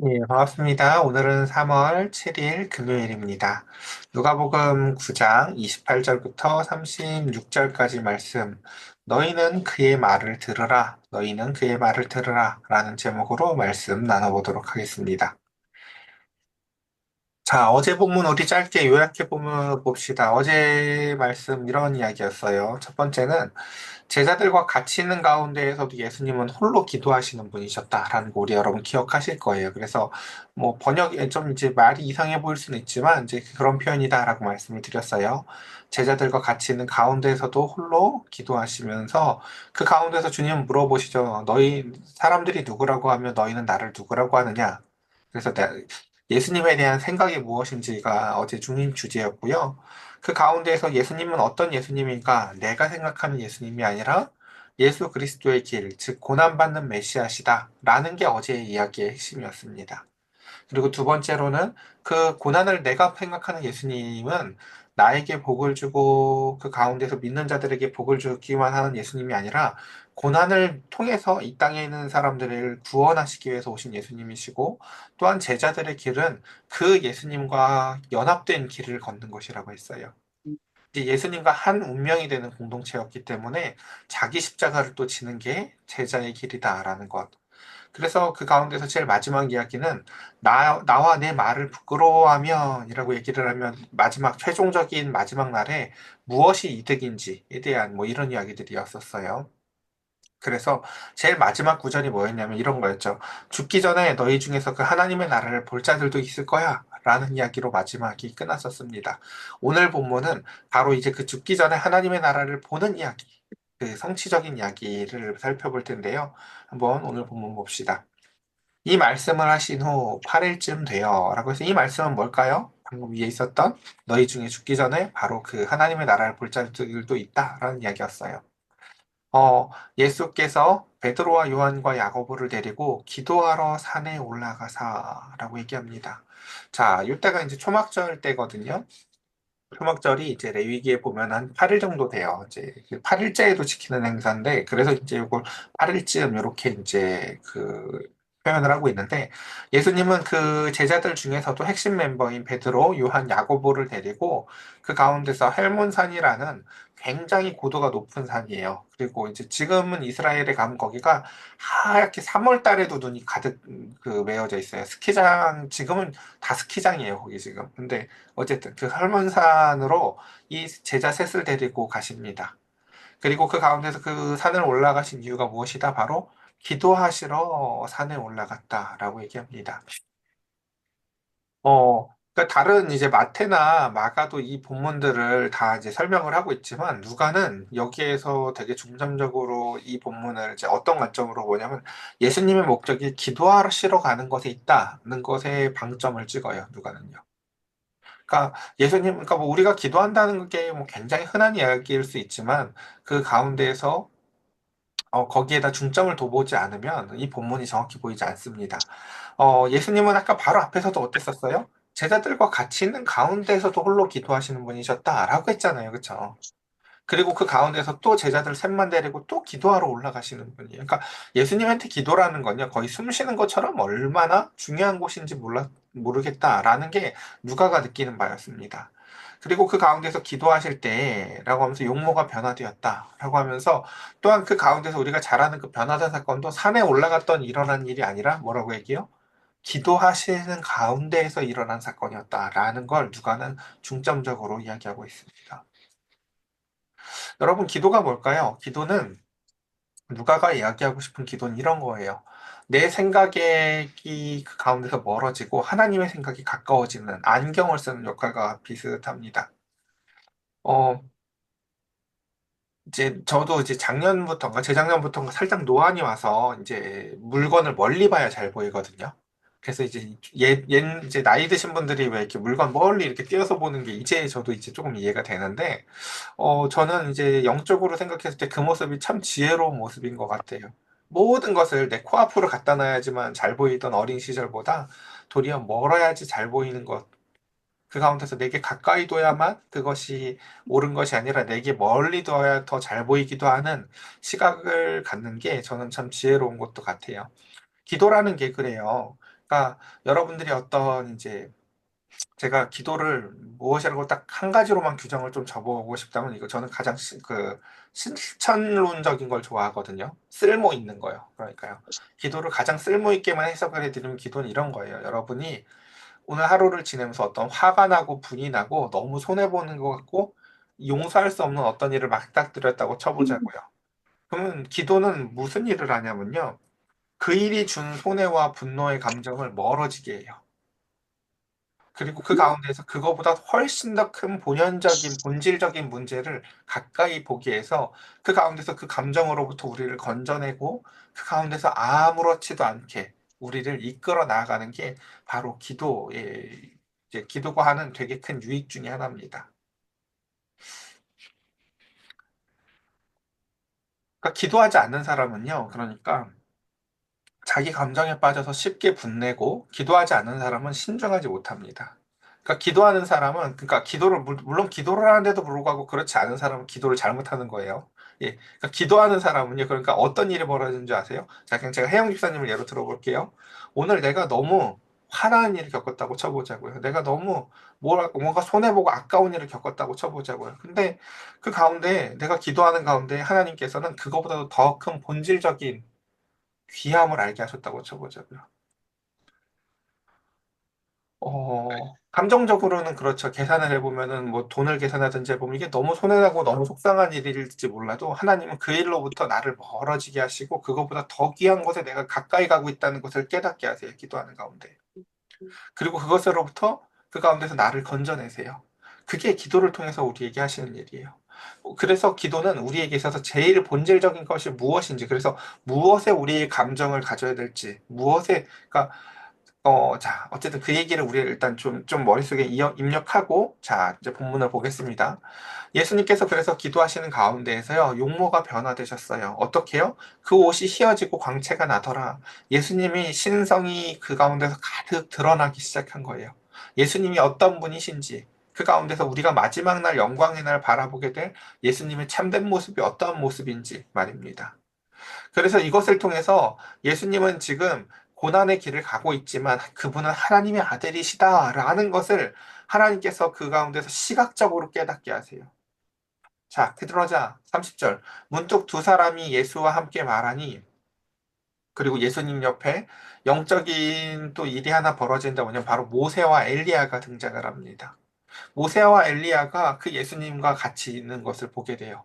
예, 반갑습니다. 오늘은 3월 7일 금요일입니다. 누가복음 9장 28절부터 36절까지 말씀, 너희는 그의 말을 들으라, 너희는 그의 말을 들으라 라는 제목으로 말씀 나눠보도록 하겠습니다. 자, 어제 본문 우리 짧게 요약해 보면 봅시다. 어제 말씀 이런 이야기였어요. 첫 번째는 제자들과 같이 있는 가운데에서도 예수님은 홀로 기도하시는 분이셨다라는 거 우리 여러분 기억하실 거예요. 그래서 뭐 번역에 좀 이제 말이 이상해 보일 수는 있지만 이제 그런 표현이다라고 말씀을 드렸어요. 제자들과 같이 있는 가운데에서도 홀로 기도하시면서 그 가운데서 주님 물어보시죠. 너희 사람들이 누구라고 하면 너희는 나를 누구라고 하느냐? 그래서 예수님에 대한 생각이 무엇인지가 어제 중심 주제였고요. 그 가운데에서 예수님은 어떤 예수님인가? 내가 생각하는 예수님이 아니라 예수 그리스도의 길, 즉 고난받는 메시아시다. 라는 게 어제의 이야기의 핵심이었습니다. 그리고 두 번째로는 그 고난을 내가 생각하는 예수님은 나에게 복을 주고 그 가운데서 믿는 자들에게 복을 주기만 하는 예수님이 아니라 고난을 통해서 이 땅에 있는 사람들을 구원하시기 위해서 오신 예수님이시고 또한 제자들의 길은 그 예수님과 연합된 길을 걷는 것이라고 했어요. 이제 예수님과 한 운명이 되는 공동체였기 때문에 자기 십자가를 또 지는 게 제자의 길이다라는 것. 그래서 그 가운데서 제일 마지막 이야기는 나와 내 말을 부끄러워하면이라고 얘기를 하면 마지막 최종적인 마지막 날에 무엇이 이득인지에 대한 뭐 이런 이야기들이었었어요. 그래서 제일 마지막 구절이 뭐였냐면 이런 거였죠. 죽기 전에 너희 중에서 그 하나님의 나라를 볼 자들도 있을 거야. 라는 이야기로 마지막이 끝났었습니다. 오늘 본문은 바로 이제 그 죽기 전에 하나님의 나라를 보는 이야기, 그 성취적인 이야기를 살펴볼 텐데요. 한번 오늘 본문 봅시다. 이 말씀을 하신 후 8일쯤 돼요. 라고 해서 이 말씀은 뭘까요? 방금 위에 있었던 너희 중에 죽기 전에 바로 그 하나님의 나라를 볼 자들도 있다라는 이야기였어요. 예수께서 베드로와 요한과 야고보를 데리고 기도하러 산에 올라가사라고 얘기합니다. 자, 이때가 이제 초막절 때거든요. 초막절이 이제 레위기에 보면 한 8일 정도 돼요. 이제 8일째에도 지키는 행사인데, 그래서 이제 이걸 8일쯤 이렇게 이제 그 표현을 하고 있는데, 예수님은 그 제자들 중에서도 핵심 멤버인 베드로, 요한, 야고보를 데리고 그 가운데서 헬몬산이라는 굉장히 고도가 높은 산이에요. 그리고 이제 지금은 이스라엘에 가면 거기가 하얗게 3월 달에도 눈이 가득 그 메어져 있어요. 스키장, 지금은 다 스키장이에요, 거기 지금. 근데 어쨌든 그 설문산으로 이 제자 셋을 데리고 가십니다. 그리고 그 가운데서 그 산을 올라가신 이유가 무엇이다? 바로 기도하시러 산에 올라갔다라고 얘기합니다. 그러니까 다른 이제 마태나 마가도 이 본문들을 다 이제 설명을 하고 있지만 누가는 여기에서 되게 중점적으로 이 본문을 이제 어떤 관점으로 보냐면 예수님의 목적이 기도하시러 가는 것에 있다는 것에 방점을 찍어요. 누가는요. 그러니까 예수님, 그러니까 뭐 우리가 기도한다는 게 뭐 굉장히 흔한 이야기일 수 있지만 그 가운데에서 거기에다 중점을 둬보지 않으면 이 본문이 정확히 보이지 않습니다. 예수님은 아까 바로 앞에서도 어땠었어요? 제자들과 같이 있는 가운데에서도 홀로 기도하시는 분이셨다라고 했잖아요. 그쵸? 그리고 그 가운데서 또 제자들 셋만 데리고 또 기도하러 올라가시는 분이에요. 그러니까 예수님한테 기도라는 건요, 거의 숨 쉬는 것처럼 얼마나 중요한 곳인지 모르겠다라는 게 누가가 느끼는 바였습니다. 그리고 그 가운데서 기도하실 때라고 하면서 용모가 변화되었다라고 하면서 또한 그 가운데서 우리가 잘 아는 그 변화된 사건도 산에 올라갔던 일어난 일이 아니라 뭐라고 얘기해요? 기도하시는 가운데에서 일어난 사건이었다라는 걸 누가는 중점적으로 이야기하고 있습니다. 여러분, 기도가 뭘까요? 기도는 누가가 이야기하고 싶은 기도는 이런 거예요. 내 생각이 그 가운데서 멀어지고 하나님의 생각이 가까워지는 안경을 쓰는 역할과 비슷합니다. 어, 이제 저도 이제 작년부터인가 재작년부터인가 살짝 노안이 와서 이제 물건을 멀리 봐야 잘 보이거든요. 그래서 이제 이제 나이 드신 분들이 왜 이렇게 물건 멀리 이렇게 띄어서 보는 게 이제 저도 이제 조금 이해가 되는데 저는 이제 영적으로 생각했을 때 그 모습이 참 지혜로운 모습인 것 같아요. 모든 것을 내 코앞으로 갖다 놔야지만 잘 보이던 어린 시절보다 도리어 멀어야지 잘 보이는 것. 그 가운데서 내게 가까이 둬야만 그것이 옳은 것이 아니라 내게 멀리 둬야 더 잘 보이기도 하는 시각을 갖는 게 저는 참 지혜로운 것도 같아요. 기도라는 게 그래요. 그러니까 여러분들이 어떤 이제 제가 기도를 무엇이라고 딱 한 가지로만 규정을 좀 접어보고 싶다면 이거 저는 가장 실천론적인 걸 좋아하거든요. 쓸모 있는 거요. 그러니까요. 기도를 가장 쓸모 있게만 해석을 해드리면 기도는 이런 거예요. 여러분이 오늘 하루를 지내면서 어떤 화가 나고 분이 나고 너무 손해보는 것 같고 용서할 수 없는 어떤 일을 맞닥뜨렸다고 쳐보자고요. 그러면 기도는 무슨 일을 하냐면요. 그 일이 준 손해와 분노의 감정을 멀어지게 해요. 그리고 그 가운데에서 그거보다 훨씬 더 큰 본연적인, 본질적인 문제를 가까이 보게 해서 그 가운데서 그 감정으로부터 우리를 건져내고 그 가운데서 아무렇지도 않게 우리를 이끌어 나아가는 게 바로 기도의, 이제 기도가 하는 되게 큰 유익 중에 하나입니다. 그러니까 기도하지 않는 사람은요, 그러니까 자기 감정에 빠져서 쉽게 분내고 기도하지 않는 사람은 신중하지 못합니다. 그러니까 기도하는 사람은 그러니까 기도를 물론 기도를 하는데도 불구하고 그렇지 않은 사람은 기도를 잘못하는 거예요. 예. 그러니까 기도하는 사람은요. 그러니까 어떤 일이 벌어지는 줄 아세요? 자, 그냥 제가 혜영 집사님을 예로 들어볼게요. 오늘 내가 너무 화나는 일을 겪었다고 쳐보자고요. 내가 너무 뭔가 손해보고 아까운 일을 겪었다고 쳐보자고요. 근데 그 가운데 내가 기도하는 가운데 하나님께서는 그거보다도 더 큰 본질적인 귀함을 알게 하셨다고 쳐보자고요. 감정적으로는 그렇죠. 계산을 해보면은 뭐 돈을 계산하든지 해보면 이게 너무 손해나고 너무 속상한 일일지 몰라도 하나님은 그 일로부터 나를 멀어지게 하시고 그거보다 더 귀한 곳에 내가 가까이 가고 있다는 것을 깨닫게 하세요. 기도하는 가운데. 그리고 그것으로부터 그 가운데서 나를 건져내세요. 그게 기도를 통해서 우리에게 하시는 일이에요. 그래서 기도는 우리에게 있어서 제일 본질적인 것이 무엇인지, 그래서 무엇에 우리의 감정을 가져야 될지, 그러니까 자, 어쨌든 그 얘기를 우리 일단 좀 머릿속에 입력하고, 자, 이제 본문을 보겠습니다. 예수님께서 그래서 기도하시는 가운데에서요, 용모가 변화되셨어요. 어떻게요? 그 옷이 휘어지고 광채가 나더라. 예수님이 신성이 그 가운데서 가득 드러나기 시작한 거예요. 예수님이 어떤 분이신지, 그 가운데서 우리가 마지막 날 영광의 날 바라보게 될 예수님의 참된 모습이 어떤 모습인지 말입니다. 그래서 이것을 통해서 예수님은 지금 고난의 길을 가고 있지만 그분은 하나님의 아들이시다라는 것을 하나님께서 그 가운데서 시각적으로 깨닫게 하세요. 자, 그러자 30절. 문득 두 사람이 예수와 함께 말하니 그리고 예수님 옆에 영적인 또 일이 하나 벌어진다 뭐냐면 바로 모세와 엘리야가 등장을 합니다. 모세와 엘리야가 그 예수님과 같이 있는 것을 보게 돼요.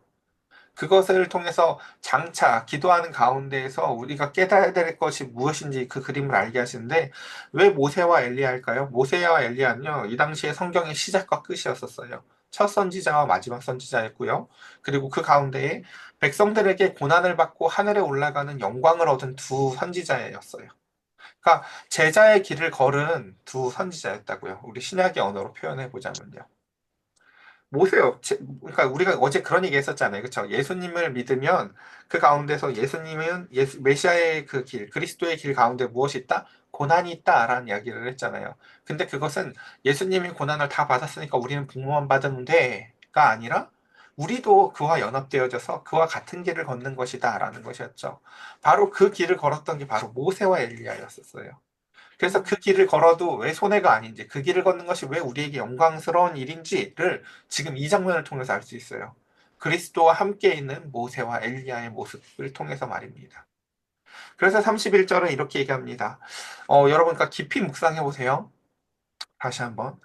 그것을 통해서 장차 기도하는 가운데에서 우리가 깨달아야 될 것이 무엇인지 그 그림을 알게 하시는데 왜 모세와 엘리야일까요? 모세와 엘리야는요, 이 당시에 성경의 시작과 끝이었었어요. 첫 선지자와 마지막 선지자였고요. 그리고 그 가운데에 백성들에게 고난을 받고 하늘에 올라가는 영광을 얻은 두 선지자였어요. 그러니까 제자의 길을 걸은 두 선지자였다고요. 우리 신약의 언어로 표현해 보자면요. 모세요. 그러니까 우리가 어제 그런 얘기 했었잖아요. 그렇죠? 예수님을 믿으면 그 가운데서 예수님은 메시아의 그 길, 그리스도의 길 가운데 무엇이 있다? 고난이 있다라는 이야기를 했잖아요. 근데 그것은 예수님이 고난을 다 받았으니까 우리는 복만 받으면 돼가 아니라 우리도 그와 연합되어져서 그와 같은 길을 걷는 것이다라는 것이었죠. 바로 그 길을 걸었던 게 바로 모세와 엘리야였었어요. 그래서 그 길을 걸어도 왜 손해가 아닌지, 그 길을 걷는 것이 왜 우리에게 영광스러운 일인지를 지금 이 장면을 통해서 알 수 있어요. 그리스도와 함께 있는 모세와 엘리야의 모습을 통해서 말입니다. 그래서 31절은 이렇게 얘기합니다. 여러분, 그러니까 깊이 묵상해 보세요. 다시 한번.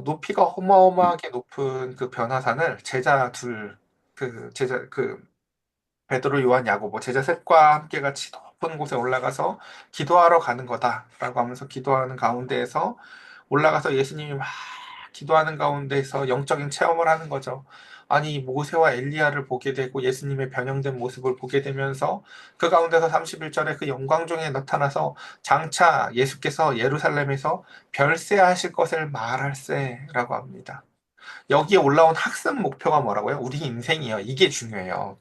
높이가 어마어마하게 높은 그 변화산을 베드로, 요한, 야고보 제자 셋과 함께 같이 높은 곳에 올라가서 기도하러 가는 거다라고 하면서 기도하는 가운데에서 올라가서 예수님이 막 기도하는 가운데서 영적인 체험을 하는 거죠. 아니, 모세와 엘리야를 보게 되고 예수님의 변형된 모습을 보게 되면서 그 가운데서 31절에 그 영광 중에 나타나서 장차 예수께서 예루살렘에서 별세하실 것을 말할세라고 합니다. 여기에 올라온 학습 목표가 뭐라고요? 우리 인생이요. 이게 중요해요.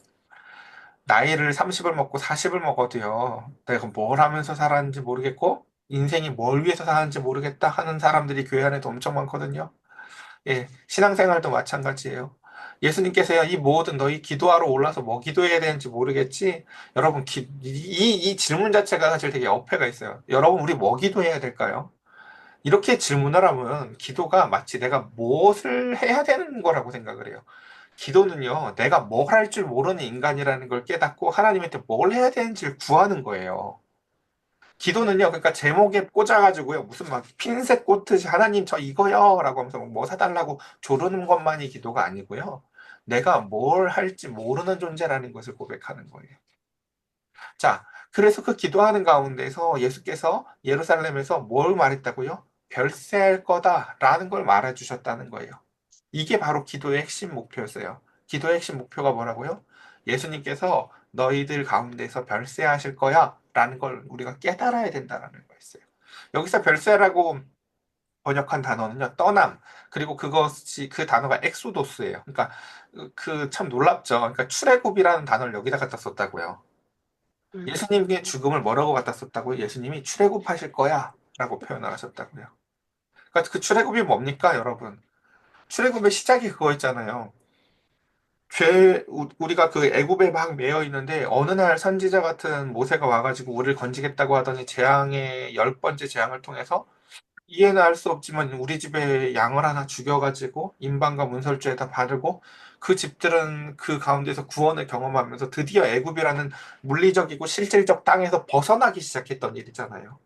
나이를 30을 먹고 40을 먹어도요, 내가 뭘 하면서 살았는지 모르겠고, 인생이 뭘 위해서 사는지 모르겠다 하는 사람들이 교회 안에도 엄청 많거든요. 예, 신앙생활도 마찬가지예요. 예수님께서요, 이 모든 너희 기도하러 올라서 뭐 기도해야 되는지 모르겠지? 여러분, 이 질문 자체가 사실 되게 어폐가 있어요. 여러분, 우리 뭐 기도해야 될까요? 이렇게 질문을 하면 기도가 마치 내가 무엇을 해야 되는 거라고 생각을 해요. 기도는요, 내가 뭘 할 줄 모르는 인간이라는 걸 깨닫고 하나님한테 뭘 해야 되는지를 구하는 거예요. 기도는요, 그러니까 제목에 꽂아가지고요, 무슨 막 핀셋 꽂듯이 하나님 저 이거요 라고 하면서 뭐 사달라고 조르는 것만이 기도가 아니고요. 내가 뭘 할지 모르는 존재라는 것을 고백하는 거예요. 자, 그래서 그 기도하는 가운데서 예수께서 예루살렘에서 뭘 말했다고요? 별세할 거다라는 걸 말해주셨다는 거예요. 이게 바로 기도의 핵심 목표였어요. 기도의 핵심 목표가 뭐라고요? 예수님께서 너희들 가운데서 별세하실 거야 라는 걸 우리가 깨달아야 된다라는 거였어요. 여기서 별세라고 번역한 단어는요, 떠남, 그리고 그것이, 그 단어가 엑소도스예요. 그러니까, 그 참 놀랍죠. 그러니까 출애굽이라는 단어를 여기다 갖다 썼다고요. 예수님의 죽음을 뭐라고 갖다 썼다고요? 예수님이 출애굽하실 거야 라고 표현을 하셨다고요. 그러니까 그 출애굽이 뭡니까, 여러분? 출애굽의 시작이 그거였잖아요. 우리가 그 애굽에 막 매여 있는데 어느 날 선지자 같은 모세가 와가지고 우리를 건지겠다고 하더니 재앙의 열 번째 재앙을 통해서 이해는 할 수 없지만 우리 집에 양을 하나 죽여가지고 인방과 문설주에다 바르고 그 집들은 그 가운데서 구원을 경험하면서 드디어 애굽이라는 물리적이고 실질적 땅에서 벗어나기 시작했던 일이잖아요.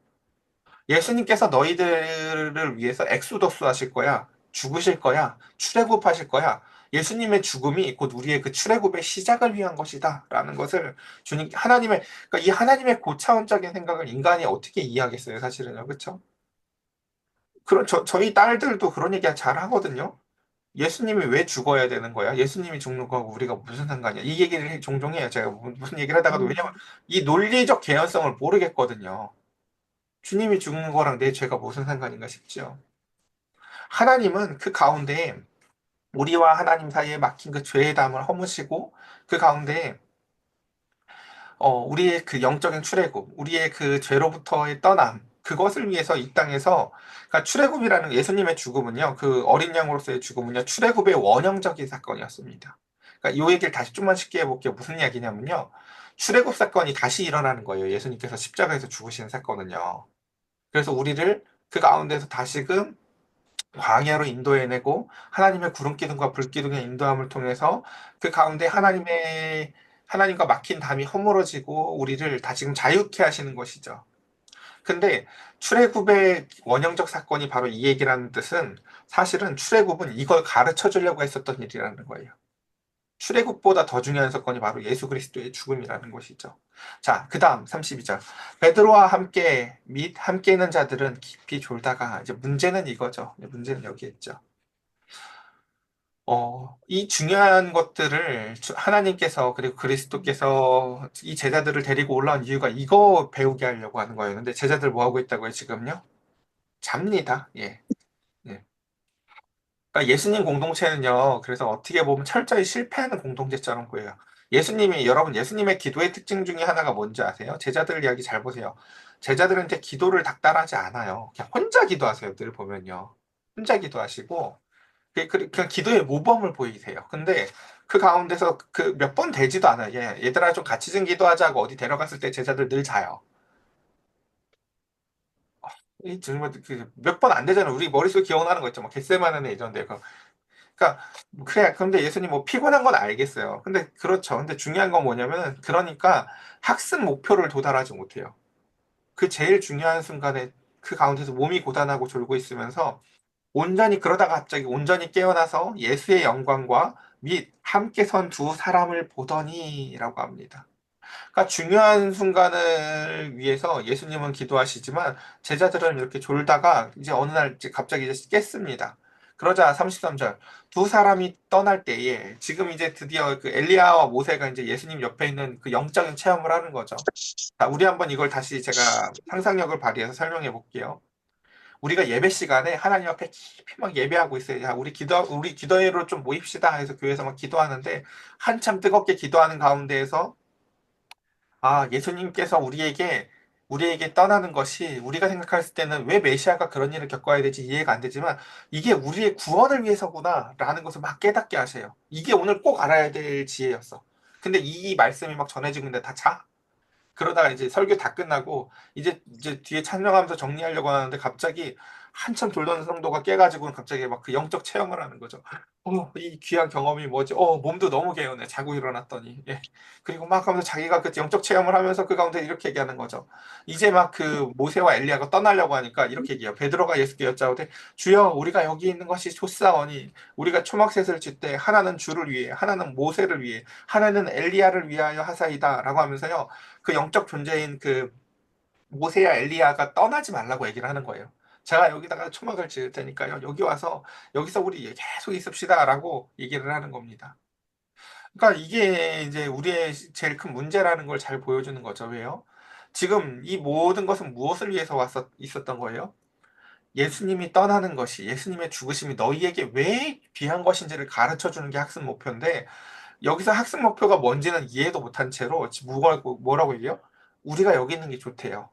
예수님께서 너희들을 위해서 엑소더스 하실 거야. 죽으실 거야. 출애굽하실 거야. 예수님의 죽음이 곧 우리의 그 출애굽의 시작을 위한 것이다. 라는 것을 주님, 하나님의, 그러니까 이 하나님의 고차원적인 생각을 인간이 어떻게 이해하겠어요, 사실은요. 그쵸? 저희 딸들도 그런 얘기 잘 하거든요. 예수님이 왜 죽어야 되는 거야? 예수님이 죽는 거하고 우리가 무슨 상관이야? 이 얘기를 종종 해요. 제가 무슨 얘기를 하다가도, 왜냐면 음, 이 논리적 개연성을 모르겠거든요. 주님이 죽는 거랑 내 죄가 무슨 상관인가 싶죠. 하나님은 그 가운데 우리와 하나님 사이에 막힌 그 죄의 담을 허무시고 그 가운데 우리의 그 영적인 출애굽, 우리의 그 죄로부터의 떠남, 그것을 위해서 이 땅에서, 그러니까 출애굽이라는 예수님의 죽음은요, 그 어린 양으로서의 죽음은요, 출애굽의 원형적인 사건이었습니다. 그러니까 이 얘기를 다시 좀만 쉽게 해볼게요. 무슨 이야기냐면요, 출애굽 사건이 다시 일어나는 거예요. 예수님께서 십자가에서 죽으시는 사건은요. 그래서 우리를 그 가운데서 다시금 광야로 인도해내고 하나님의 구름 기둥과 불 기둥의 인도함을 통해서 그 가운데 하나님과 막힌 담이 허물어지고 우리를 다시금 자유케 하시는 것이죠. 근데 출애굽의 원형적 사건이 바로 이 얘기라는 뜻은 사실은 출애굽은 이걸 가르쳐 주려고 했었던 일이라는 거예요. 출애굽보다 더 중요한 사건이 바로 예수 그리스도의 죽음이라는 것이죠. 자, 그다음 32절. 베드로와 함께 및 함께 있는 자들은 깊이 졸다가 이제 문제는 이거죠. 문제는 여기 있죠. 이 중요한 것들을 하나님께서 그리고 그리스도께서 이 제자들을 데리고 올라온 이유가 이거 배우게 하려고 하는 거였는데 제자들 뭐 하고 있다고요, 지금요? 잡니다. 예. 예. 그러니까 예수님 공동체는요, 그래서 어떻게 보면 철저히 실패하는 공동체처럼 보여요. 여러분, 예수님의 기도의 특징 중에 하나가 뭔지 아세요? 제자들 이야기 잘 보세요. 제자들한테 기도를 닥달하지 않아요. 그냥 혼자 기도하세요, 늘 보면요. 혼자 기도하시고, 그냥 기도의 모범을 보이세요. 근데 그 가운데서 그 몇 번 되지도 않아요. 얘들아 좀 같이 좀 기도하자고 어디 데려갔을 때 제자들 늘 자요. 이 정말 몇 번 안 되잖아요. 우리 머릿속에 기억나는 거 있죠. 뭐 겟세마네네 이런데 그러니까 그래 그런데 예수님 뭐 피곤한 건 알겠어요. 근데 그렇죠. 근데 중요한 건 뭐냐면 그러니까 학습 목표를 도달하지 못해요. 그 제일 중요한 순간에 그 가운데서 몸이 고단하고 졸고 있으면서 온전히 그러다가 갑자기 온전히 깨어나서 예수의 영광과 및 함께 선 두 사람을 보더니라고 합니다. 그러니까 중요한 순간을 위해서 예수님은 기도하시지만 제자들은 이렇게 졸다가 이제 어느 날 이제 갑자기 이제 깼습니다. 그러자 33절 두 사람이 떠날 때에 지금 이제 드디어 그 엘리야와 모세가 이제 예수님 옆에 있는 그 영적인 체험을 하는 거죠. 자, 우리 한번 이걸 다시 제가 상상력을 발휘해서 설명해 볼게요. 우리가 예배 시간에 하나님 앞에 깊이 막 예배하고 있어요. 야, 우리 기도회로 좀 모입시다 해서 교회에서 막 기도하는데 한참 뜨겁게 기도하는 가운데에서 예수님께서 우리에게 우리에게 떠나는 것이 우리가 생각했을 때는 왜 메시아가 그런 일을 겪어야 되지 이해가 안 되지만 이게 우리의 구원을 위해서구나라는 것을 막 깨닫게 하세요. 이게 오늘 꼭 알아야 될 지혜였어. 근데 이 말씀이 막 전해지고 있는데 다 자? 그러다가 이제 설교 다 끝나고 이제 뒤에 찬양하면서 정리하려고 하는데 갑자기 한참 졸던 성도가 깨가지고 갑자기 막 그 영적 체험을 하는 거죠. 이 귀한 경험이 뭐지? 몸도 너무 개운해. 자고 일어났더니. 예. 그리고 막 하면서 자기가 그 영적 체험을 하면서 그 가운데 이렇게 얘기하는 거죠. 이제 막 그 모세와 엘리야가 떠나려고 하니까 이렇게 얘기해요. 베드로가 예수께 여짜오되 주여 우리가 여기 있는 것이 좋사오니 우리가 초막셋을 질 때 하나는 주를 위해 하나는 모세를 위해 하나는 엘리야를 위하여 하사이다라고 하면서요. 그 영적 존재인 그 모세야 엘리야가 떠나지 말라고 얘기를 하는 거예요. 제가 여기다가 초막을 지을 테니까요. 여기 와서 여기서 우리 계속 있읍시다라고 얘기를 하는 겁니다. 그러니까 이게 이제 우리의 제일 큰 문제라는 걸 잘 보여주는 거죠. 왜요? 지금 이 모든 것은 무엇을 위해서 있었던 거예요? 예수님이 떠나는 것이, 예수님의 죽으심이 너희에게 왜 귀한 것인지를 가르쳐 주는 게 학습 목표인데, 여기서 학습 목표가 뭔지는 이해도 못한 채로 뭐라고 얘기해요? 우리가 여기 있는 게 좋대요.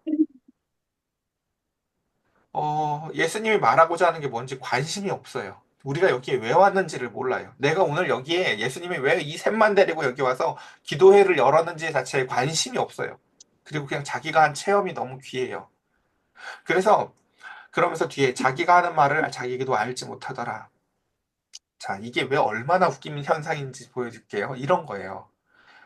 예수님이 말하고자 하는 게 뭔지 관심이 없어요. 우리가 여기에 왜 왔는지를 몰라요. 내가 오늘 여기에 예수님이 왜 이 셋만 데리고 여기 와서 기도회를 열었는지 자체에 관심이 없어요. 그리고 그냥 자기가 한 체험이 너무 귀해요. 그래서 그러면서 뒤에 자기가 하는 말을 자기도 알지 못하더라. 자, 이게 왜 얼마나 웃긴 현상인지 보여줄게요. 이런 거예요.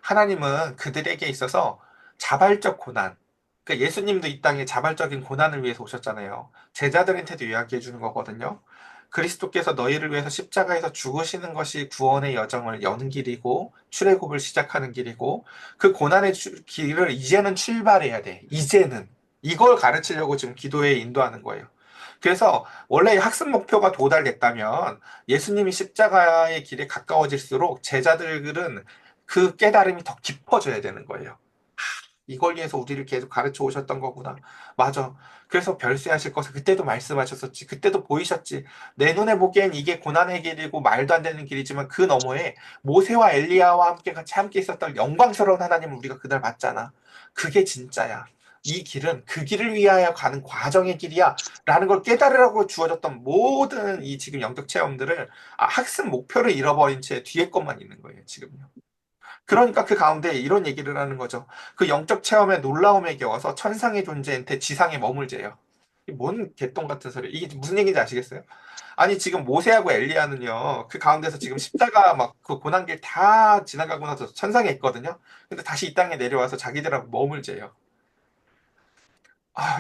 하나님은 그들에게 있어서 자발적 고난, 그러니까 예수님도 이 땅에 자발적인 고난을 위해서 오셨잖아요. 제자들한테도 이야기해 주는 거거든요. 그리스도께서 너희를 위해서 십자가에서 죽으시는 것이 구원의 여정을 여는 길이고 출애굽을 시작하는 길이고 그 고난의 길을 이제는 출발해야 돼. 이제는 이걸 가르치려고 지금 기도에 인도하는 거예요. 그래서 원래 학습 목표가 도달됐다면 예수님이 십자가의 길에 가까워질수록 제자들은 그 깨달음이 더 깊어져야 되는 거예요. 이걸 위해서 우리를 계속 가르쳐 오셨던 거구나. 맞아. 그래서 별세하실 것을 그때도 말씀하셨었지. 그때도 보이셨지. 내 눈에 보기엔 이게 고난의 길이고 말도 안 되는 길이지만 그 너머에 모세와 엘리야와 함께 같이 함께 있었던 영광스러운 하나님을 우리가 그날 봤잖아. 그게 진짜야. 이 길은 그 길을 위하여 가는 과정의 길이야. 라는 걸 깨달으라고 주어졌던 모든 이 지금 영적 체험들을 학습 목표를 잃어버린 채 뒤에 것만 있는 거예요, 지금요. 그러니까 그 가운데 이런 얘기를 하는 거죠. 그 영적 체험의 놀라움에 겨워서 천상의 존재한테 지상에 머물재요. 이게 뭔 개똥 같은 소리. 이게 무슨 얘기인지 아시겠어요? 아니, 지금 모세하고 엘리야는요, 그 가운데서 지금 십자가 막 그 고난길 다 지나가고 나서 천상에 있거든요. 근데 다시 이 땅에 내려와서 자기들하고 머물재요.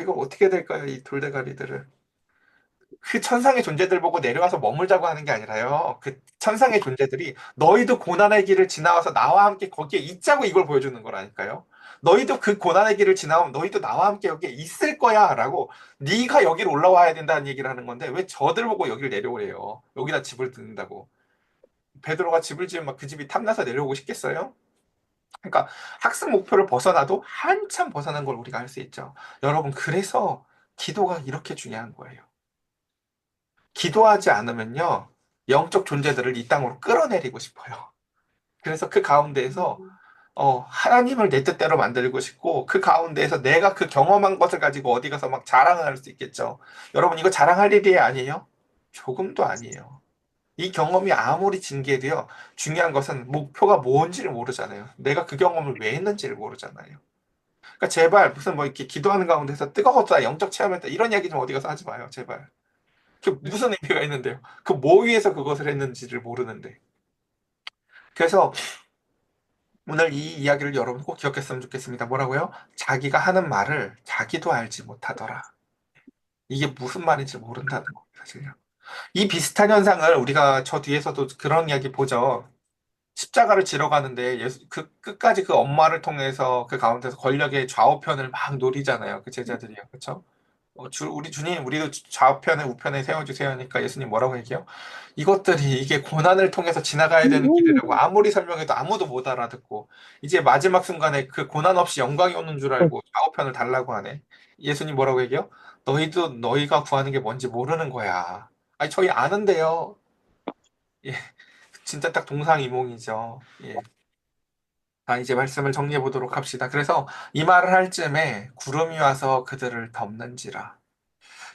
이거 어떻게 될까요, 이 돌대가리들을. 그 천상의 존재들 보고 내려와서 머물자고 하는 게 아니라요. 그 천상의 존재들이 너희도 고난의 길을 지나와서 나와 함께 거기에 있자고 이걸 보여주는 거라니까요. 너희도 그 고난의 길을 지나오면 너희도 나와 함께 여기에 있을 거야라고 네가 여기를 올라와야 된다는 얘기를 하는 건데 왜 저들 보고 여기를 내려오래요. 여기다 집을 짓는다고. 베드로가 집을 지으면 막 그 집이 탐나서 내려오고 싶겠어요? 그러니까 학습 목표를 벗어나도 한참 벗어난 걸 우리가 알 수 있죠. 여러분, 그래서 기도가 이렇게 중요한 거예요. 기도하지 않으면요, 영적 존재들을 이 땅으로 끌어내리고 싶어요. 그래서 그 가운데에서, 하나님을 내 뜻대로 만들고 싶고, 그 가운데에서 내가 그 경험한 것을 가지고 어디 가서 막 자랑을 할 수 있겠죠. 여러분, 이거 자랑할 일이 아니에요? 조금도 아니에요. 이 경험이 아무리 징계돼요. 중요한 것은 목표가 뭔지를 모르잖아요. 내가 그 경험을 왜 했는지를 모르잖아요. 그러니까 제발 무슨 뭐 이렇게 기도하는 가운데서 뜨거웠다, 영적 체험했다, 이런 이야기 좀 어디 가서 하지 마요. 제발. 그 무슨 의미가 있는데요? 그 뭐 위해서 그것을 했는지를 모르는데. 그래서 오늘 이 이야기를 여러분 꼭 기억했으면 좋겠습니다. 뭐라고요? 자기가 하는 말을 자기도 알지 못하더라. 이게 무슨 말인지 모른다는 거, 사실요. 이 비슷한 현상을 우리가 저 뒤에서도 그런 이야기 보죠. 십자가를 지러 가는데 그 끝까지 그 엄마를 통해서 그 가운데서 권력의 좌우편을 막 노리잖아요. 그 제자들이요. 그렇죠? 우리 주님, 우리도 좌편에 우편에 세워주세요 하니까 예수님 뭐라고 얘기해요? 이것들이 이게 고난을 통해서 지나가야 되는 길이라고 아무리 설명해도 아무도 못 알아듣고 이제 마지막 순간에 그 고난 없이 영광이 오는 줄 알고 좌우편을 달라고 하네. 예수님 뭐라고 얘기해요? 너희도 너희가 구하는 게 뭔지 모르는 거야. 아니 저희 아는데요. 예, 진짜 딱 동상이몽이죠. 예. 자, 이제 말씀을 정리해 보도록 합시다. 그래서 이 말을 할 즈음에 구름이 와서 그들을 덮는지라.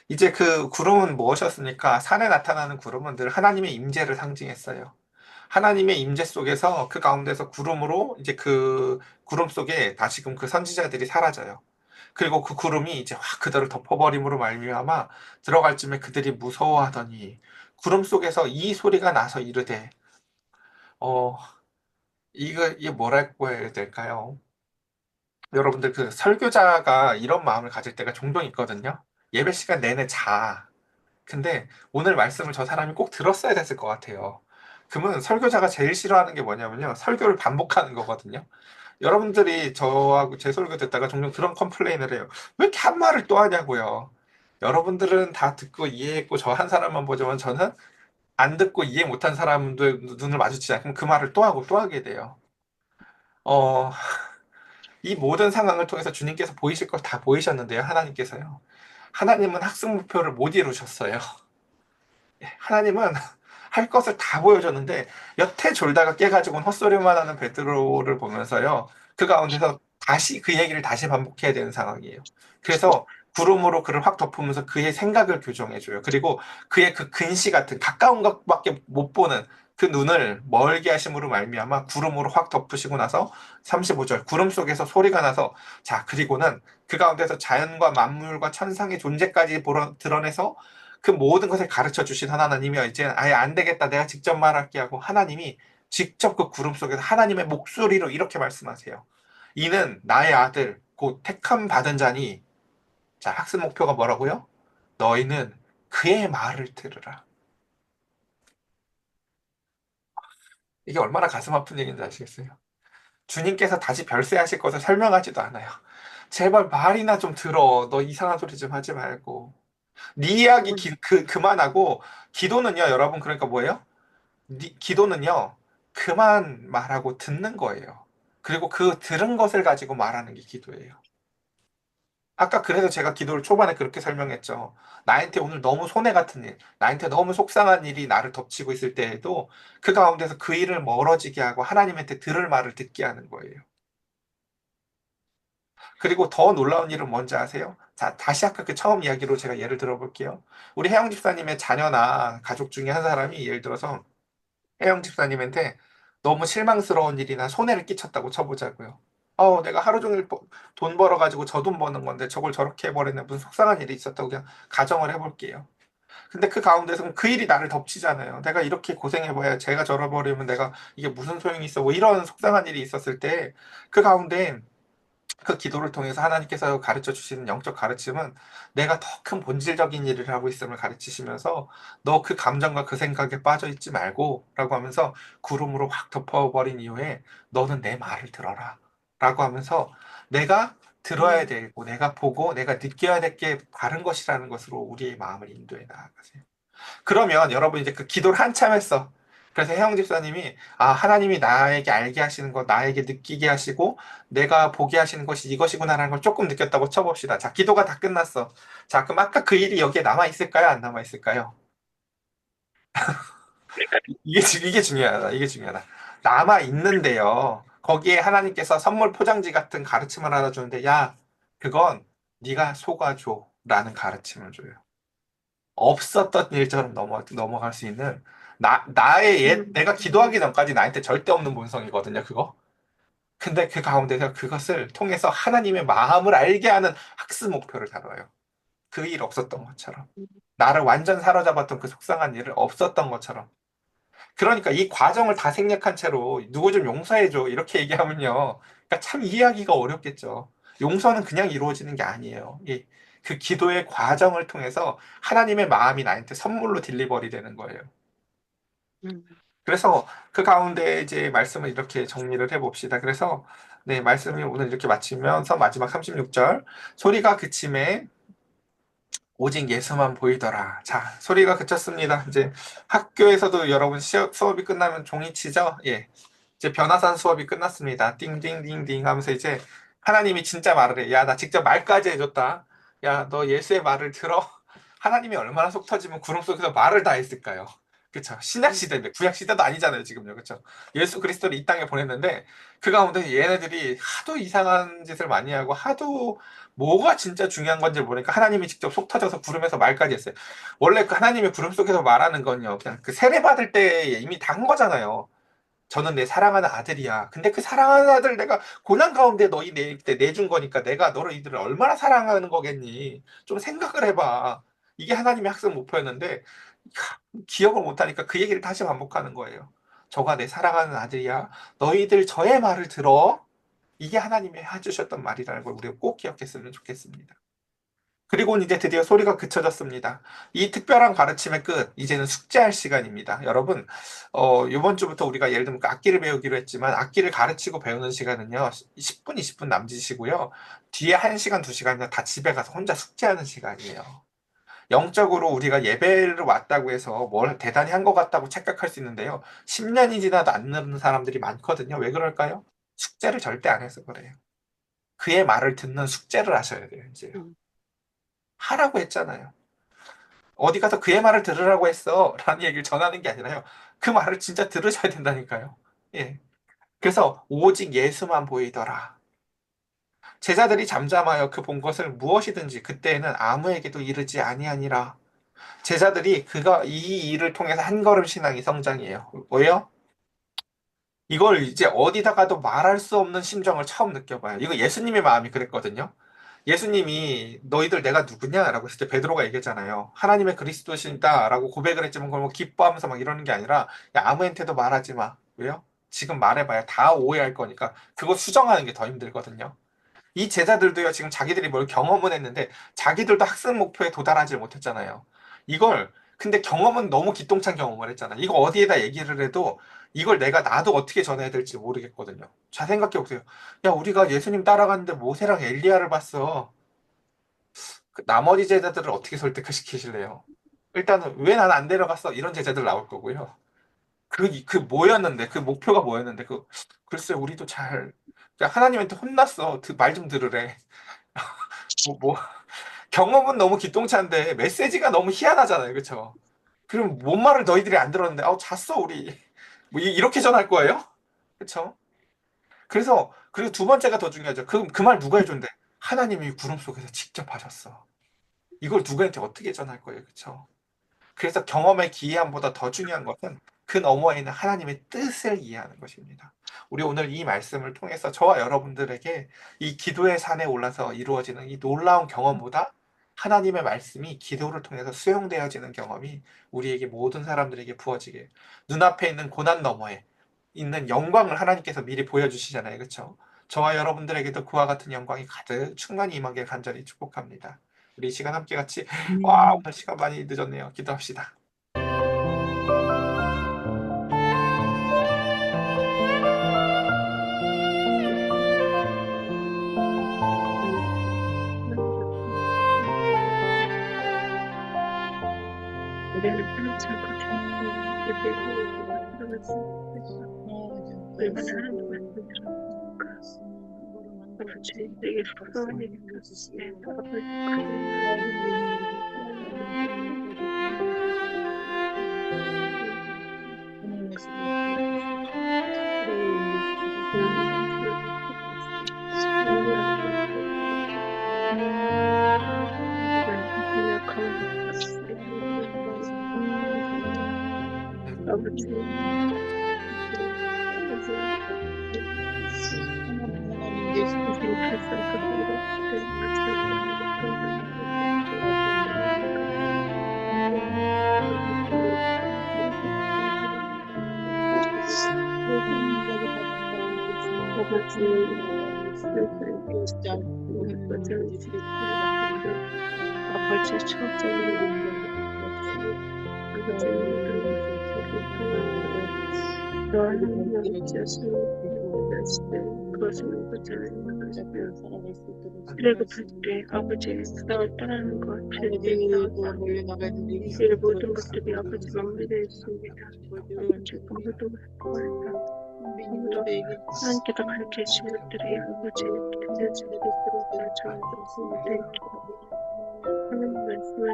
이제 그 구름은 무엇이었습니까? 산에 나타나는 구름은 늘 하나님의 임재를 상징했어요. 하나님의 임재 속에서 그 가운데서 구름으로 이제 그 구름 속에 다시금 그 선지자들이 사라져요. 그리고 그 구름이 이제 확 그들을 덮어버림으로 말미암아 들어갈 쯤에 그들이 무서워하더니 구름 속에서 이 소리가 나서 이르되 어 이게 뭐라고 해야 될까요? 여러분들 그 설교자가 이런 마음을 가질 때가 종종 있거든요. 예배 시간 내내 자. 근데 오늘 말씀을 저 사람이 꼭 들었어야 됐을 것 같아요. 그러면 설교자가 제일 싫어하는 게 뭐냐면요. 설교를 반복하는 거거든요. 여러분들이 저하고 제 설교 듣다가 종종 그런 컴플레인을 해요. 왜 이렇게 한 말을 또 하냐고요. 여러분들은 다 듣고 이해했고 저 한 사람만 보지만 저는 안 듣고 이해 못한 사람들 눈을 마주치지 않으면 그 말을 또 하고 또 하게 돼요. 어, 이 모든 상황을 통해서 주님께서 보이실 걸 다 보이셨는데요. 하나님께서요. 하나님은 학습 목표를 못 이루셨어요. 하나님은 할 것을 다 보여줬는데 여태 졸다가 깨가지고는 헛소리만 하는 베드로를 보면서요. 그 가운데서 다시 그 얘기를 다시 반복해야 되는 상황이에요. 그래서 구름으로 그를 확 덮으면서 그의 생각을 교정해줘요. 그리고 그의 그 근시 같은 가까운 것밖에 못 보는 그 눈을 멀게 하심으로 말미암아 구름으로 확 덮으시고 나서 35절 구름 속에서 소리가 나서 자 그리고는 그 가운데서 자연과 만물과 천상의 존재까지 드러내서 그 모든 것을 가르쳐 주신 하나님이 이제 아예 안 되겠다. 내가 직접 말할게 하고 하나님이 직접 그 구름 속에서 하나님의 목소리로 이렇게 말씀하세요. 이는 나의 아들, 곧 택함 받은 자니. 자, 학습 목표가 뭐라고요? 너희는 그의 말을 들으라. 이게 얼마나 가슴 아픈 얘기인지 아시겠어요? 주님께서 다시 별세하실 것을 설명하지도 않아요. 제발 말이나 좀 들어. 너 이상한 소리 좀 하지 말고. 네 이야기 그만하고 기도는요, 여러분 그러니까 뭐예요? 기도는요, 그만 말하고 듣는 거예요. 그리고 그 들은 것을 가지고 말하는 게 기도예요. 아까 그래서 제가 기도를 초반에 그렇게 설명했죠. 나한테 오늘 너무 손해 같은 일, 나한테 너무 속상한 일이 나를 덮치고 있을 때에도 그 가운데서 그 일을 멀어지게 하고 하나님한테 들을 말을 듣게 하는 거예요. 그리고 더 놀라운 일은 뭔지 아세요? 자, 다시 아까 그 처음 이야기로 제가 예를 들어볼게요. 우리 혜영 집사님의 자녀나 가족 중에 한 사람이 예를 들어서 혜영 집사님한테 너무 실망스러운 일이나 손해를 끼쳤다고 쳐보자고요. 내가 하루 종일 돈 벌어가지고 저 돈 버는 건데 저걸 저렇게 해버렸네. 무슨 속상한 일이 있었다고 그냥 가정을 해볼게요. 근데 그 가운데서 그 일이 나를 덮치잖아요. 내가 이렇게 고생해봐야 제가 저러버리면 내가 이게 무슨 소용이 있어. 뭐 이런 속상한 일이 있었을 때 그 가운데 그 기도를 통해서 하나님께서 가르쳐 주시는 영적 가르침은 내가 더 큰 본질적인 일을 하고 있음을 가르치시면서 너 그 감정과 그 생각에 빠져 있지 말고 라고 하면서 구름으로 확 덮어버린 이후에 너는 내 말을 들어라 라고 하면서 내가 들어야 되고 내가 보고 내가 느껴야 될 게 다른 것이라는 것으로 우리의 마음을 인도해 나아가세요. 그러면 여러분 이제 그 기도를 한참 했어. 그래서 혜영 집사님이 하나님이 나에게 알게 하시는 것, 나에게 느끼게 하시고 내가 보게 하시는 것이 이것이구나라는 걸 조금 느꼈다고 쳐봅시다. 자, 기도가 다 끝났어. 자, 그럼 아까 그 일이 여기에 남아 있을까요? 안 남아 있을까요? 이게 중요하다. 이게 중요하다. 남아 있는데요. 거기에 하나님께서 선물 포장지 같은 가르침을 하나 주는데 야, 그건 네가 속아줘라는 가르침을 줘요. 없었던 일처럼 넘어갈 수 있는 나의 내가 기도하기 전까지 나한테 절대 없는 본성이거든요, 그거. 근데 그 가운데서 그것을 통해서 하나님의 마음을 알게 하는 학습 목표를 다뤄요. 그 일 없었던 것처럼. 나를 완전 사로잡았던 그 속상한 일을 없었던 것처럼. 그러니까 이 과정을 다 생략한 채로 누구 좀 용서해줘. 이렇게 얘기하면요. 그러니까 참 이해하기가 어렵겠죠. 용서는 그냥 이루어지는 게 아니에요. 그 기도의 과정을 통해서 하나님의 마음이 나한테 선물로 딜리버리 되는 거예요. 그래서 그 가운데 이제 말씀을 이렇게 정리를 해봅시다. 그래서 네, 말씀을 오늘 이렇게 마치면서 마지막 36절 소리가 그침에 오직 예수만 보이더라. 자, 소리가 그쳤습니다. 이제 학교에서도 여러분 수업이 끝나면 종이 치죠? 예. 이제 변화산 수업이 끝났습니다. 띵띵띵띵 하면서 이제 하나님이 진짜 말을 해. 야, 나 직접 말까지 해줬다. 야, 너 예수의 말을 들어. 하나님이 얼마나 속 터지면 구름 속에서 말을 다 했을까요? 그쵸. 신약 시대인데 구약 시대도 아니잖아요, 지금요. 그쵸. 예수 그리스도를 이 땅에 보냈는데 그 가운데 얘네들이 하도 이상한 짓을 많이 하고 하도 뭐가 진짜 중요한 건지 모르니까 하나님이 직접 속 터져서 부름에서 말까지 했어요. 원래 그 하나님의 부름 속에서 말하는 건요. 그냥 그 세례 받을 때 이미 다 한 거잖아요. 저는 내 사랑하는 아들이야. 근데 그 사랑하는 아들 내가 고난 가운데 너희 내준 거니까 내가 너를 이들을 얼마나 사랑하는 거겠니? 좀 생각을 해봐. 이게 하나님의 학습 목표였는데 기억을 못하니까 그 얘기를 다시 반복하는 거예요. 저가 내 사랑하는 아들이야. 너희들 저의 말을 들어. 이게 하나님이 해주셨던 말이라는 걸 우리가 꼭 기억했으면 좋겠습니다. 그리고 이제 드디어 소리가 그쳐졌습니다. 이 특별한 가르침의 끝, 이제는 숙제할 시간입니다. 여러분, 이번 주부터 우리가 예를 들면 악기를 배우기로 했지만, 악기를 가르치고 배우는 시간은요, 10분, 20분 남짓이고요. 뒤에 1시간, 2시간은 다 집에 가서 혼자 숙제하는 시간이에요. 영적으로 우리가 예배를 왔다고 해서 뭘 대단히 한 것 같다고 착각할 수 있는데요. 10년이 지나도 안 느는 사람들이 많거든요. 왜 그럴까요? 숙제를 절대 안 해서 그래요. 그의 말을 듣는 숙제를 하셔야 돼요, 이제요. 하라고 했잖아요. 어디 가서 그의 말을 들으라고 했어. 라는 얘기를 전하는 게 아니라요. 그 말을 진짜 들으셔야 된다니까요. 예. 그래서 오직 예수만 보이더라. 제자들이 잠잠하여 그 본 것을 무엇이든지 그때에는 아무에게도 이르지 아니하니라. 제자들이 그가 이 일을 통해서 한 걸음 신앙이 성장이에요. 왜요? 이걸 이제 어디다가도 말할 수 없는 심정을 처음 느껴봐요. 이거 예수님의 마음이 그랬거든요. 예수님이 너희들 내가 누구냐라고 했을 때 베드로가 얘기했잖아요. 하나님의 그리스도신다라고 고백을 했지만 그걸 뭐 기뻐하면서 막 이러는 게 아니라 야, 아무한테도 말하지 마. 왜요? 지금 말해봐야 다 오해할 거니까 그거 수정하는 게 더 힘들거든요. 이 제자들도요, 지금 자기들이 뭘 경험은 했는데, 자기들도 학습 목표에 도달하지 못했잖아요. 이걸, 근데 경험은 너무 기똥찬 경험을 했잖아. 이거 어디에다 얘기를 해도, 이걸 내가 나도 어떻게 전해야 될지 모르겠거든요. 잘 생각해 보세요. 야, 우리가 예수님 따라갔는데 모세랑 엘리야를 봤어. 그 나머지 제자들을 어떻게 설득시키실래요? 일단은, 왜 난 안 데려갔어? 이런 제자들 나올 거고요. 그 뭐였는데, 그 목표가 뭐였는데, 글쎄, 우리도 잘, 하나님한테 혼났어. 말 좀 들으래. 뭐, 경험은 너무 기똥차인데 메시지가 너무 희한하잖아요. 그쵸? 그럼 뭔 말을 너희들이 안 들었는데, 아우, 잤어, 우리. 뭐, 이렇게 전할 거예요? 그쵸? 그래서, 그리고 두 번째가 더 중요하죠. 그 말 누가 해준대? 하나님이 구름 속에서 직접 하셨어. 이걸 누구한테 어떻게 전할 거예요? 그쵸? 그래서 경험의 기이함보다 더 중요한 것은 그 너머에 있는 하나님의 뜻을 이해하는 것입니다. 우리 오늘 이 말씀을 통해서 저와 여러분들에게 이 기도의 산에 올라서 이루어지는 이 놀라운 경험보다 하나님의 말씀이 기도를 통해서 수용되어지는 경험이 우리에게 모든 사람들에게 부어지게 눈앞에 있는 고난 너머에 있는 영광을 하나님께서 미리 보여주시잖아요. 그렇죠? 저와 여러분들에게도 그와 같은 영광이 가득 충만히 임하길 간절히 축복합니다. 우리 이 시간 함께 같이 와, 오늘 시간 많이 늦었네요. 기도합시다.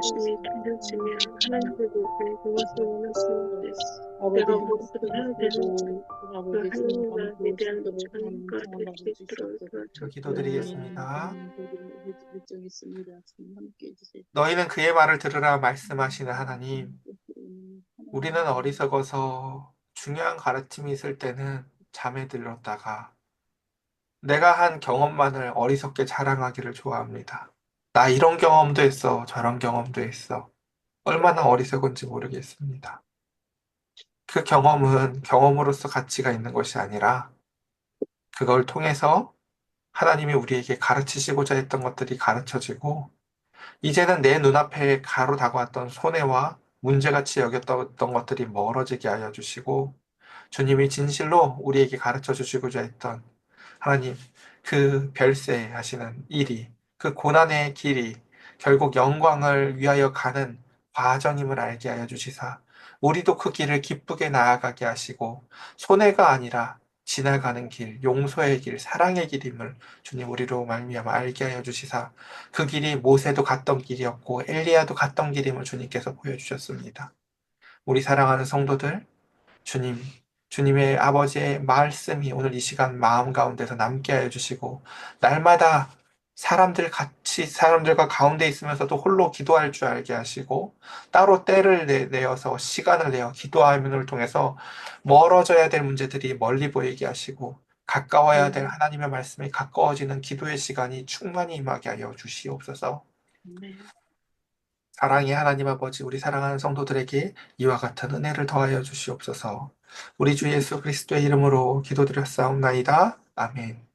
원하심이 들려지며 하나님께서 무엇을 원하시는지 내가 무엇을 해야 되는지 그 하나님과 위대한 자녀가 될 수 있도록 도와주옵소서. 기도드리겠습니다. 너희는 그의 말을 들으라 말씀하시는 하나님, 우리는 어리석어서 중요한 가르침이 있을 때는 잠에 들렀다가 내가 한 경험만을 어리석게 자랑하기를 좋아합니다. 나 이런 경험도 했어, 저런 경험도 했어. 얼마나 어리석은지 모르겠습니다. 그 경험은 경험으로서 가치가 있는 것이 아니라 그걸 통해서 하나님이 우리에게 가르치시고자 했던 것들이 가르쳐지고 이제는 내 눈앞에 가로 다가왔던 손해와 문제같이 여겼던 것들이 멀어지게 하여 주시고 주님이 진실로 우리에게 가르쳐 주시고자 했던 하나님 그 별세하시는 일이 그 고난의 길이 결국 영광을 위하여 가는 과정임을 알게 하여 주시사 우리도 그 길을 기쁘게 나아가게 하시고 손해가 아니라 지나가는 길, 용서의 길, 사랑의 길임을 주님 우리로 말미암아 알게 하여 주시사 그 길이 모세도 갔던 길이었고 엘리야도 갔던 길임을 주님께서 보여주셨습니다. 우리 사랑하는 성도들 주님, 주님의 아버지의 말씀이 오늘 이 시간 마음 가운데서 남게 하여 주시고, 날마다 사람들과 가운데 있으면서도 홀로 기도할 줄 알게 하시고, 따로 때를 내어서 시간을 내어 기도하면을 통해서 멀어져야 될 문제들이 멀리 보이게 하시고, 가까워야 될 하나님의 말씀이 가까워지는 기도의 시간이 충만히 임하게 하여 주시옵소서. 사랑의 하나님 아버지, 우리 사랑하는 성도들에게 이와 같은 은혜를 더하여 주시옵소서. 우리 주 예수 그리스도의 이름으로 기도드렸사옵나이다. 아멘.